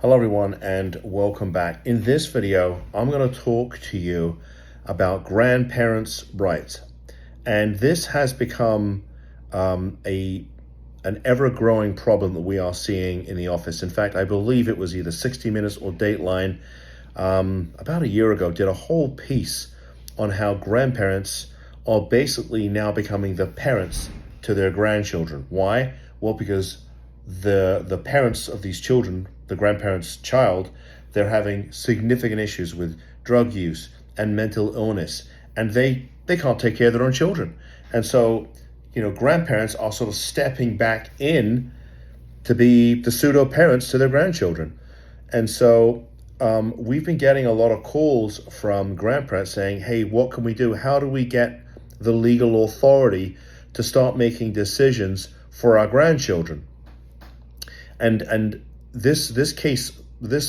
Hello everyone and welcome back. In this video, I'm going to talk to you about grandparents' rights. And this has become an ever-growing problem that we are seeing in the office. In fact, I believe it was either 60 Minutes or Dateline about a year ago did a whole piece on how grandparents are basically now becoming the parents to their grandchildren. Why? Well, because the parents of these children, the grandparents' child, they're having significant issues with drug use and mental illness, and they can't take care of their own children. And so, grandparents are sort of stepping back in to be the pseudo parents to their grandchildren. And so we've been getting a lot of calls from grandparents saying, hey, what can we do? How do we get the legal authority to start making decisions for our grandchildren? And this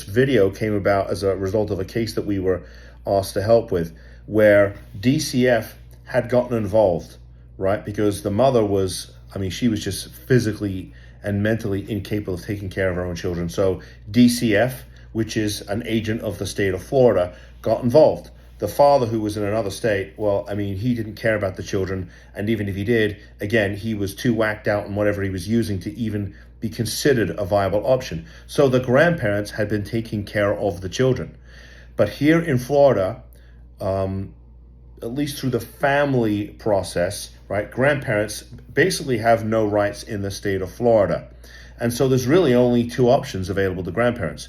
video came about as a result of a case that we were asked to help with, where DCF had gotten involved, right? Because the mother she was just physically and mentally incapable of taking care of her own children. So DCF, which is an agent of the state of Florida, got involved. The father, who was in another state, he didn't care about the children. And even if he did, again, he was too whacked out in whatever he was using to even be considered a viable option. So the grandparents had been taking care of the children. But here in Florida, at least through the family process, right, grandparents basically have no rights in the state of Florida. And so there's really only two options available to grandparents.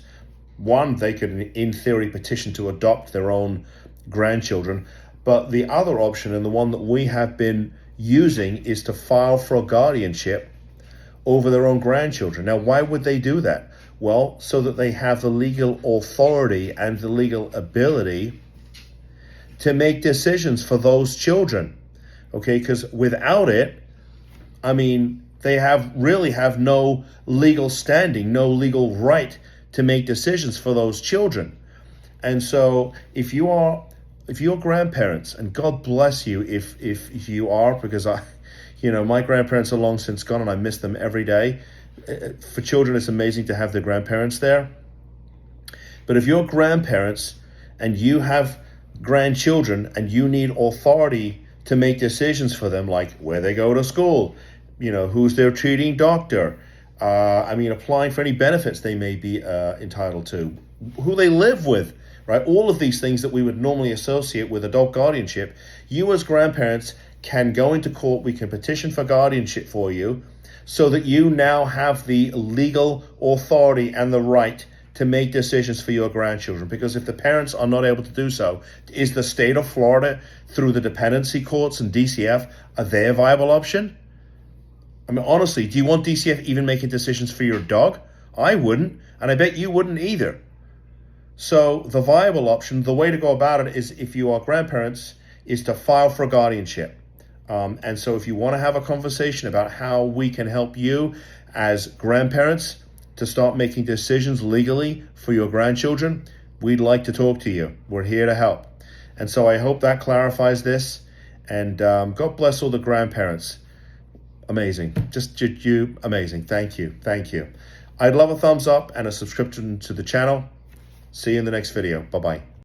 One, they could, in theory, petition to adopt their own grandchildren. But the other option, and the one that we have been using, is to file for a guardianship over their own grandchildren. Now, why would they do that? Well, so that they have the legal authority and the legal ability to make decisions for those children. Okay, because without it, they really have no legal standing, no legal right to make decisions for those children. And so if you're grandparents, and God bless you if you are, because my grandparents are long since gone and I miss them every day. For children, it's amazing to have their grandparents there. But if you're grandparents and you have grandchildren and you need authority to make decisions for them, like where they go to school, who's their treating doctor, applying for any benefits they may be entitled to, who they live with, right? All of these things that we would normally associate with adult guardianship, you as grandparents can go into court. We can petition for guardianship for you so that you now have the legal authority and the right to make decisions for your grandchildren. Because if the parents are not able to do so, is the state of Florida, through the dependency courts and DCF, are they a viable option? Honestly, do you want DCF even making decisions for your dog? I wouldn't, and I bet you wouldn't either. So the viable option, the way to go about it is, if you are grandparents, is to file for guardianship. And so if you want to have a conversation about how we can help you as grandparents to start making decisions legally for your grandchildren, we'd like to talk to you. We're here to help. And so I hope that clarifies this. And God bless all the grandparents. Amazing. Just you, amazing. Thank you. Thank you. I'd love a thumbs up and a subscription to the channel. See you in the next video. Bye-bye.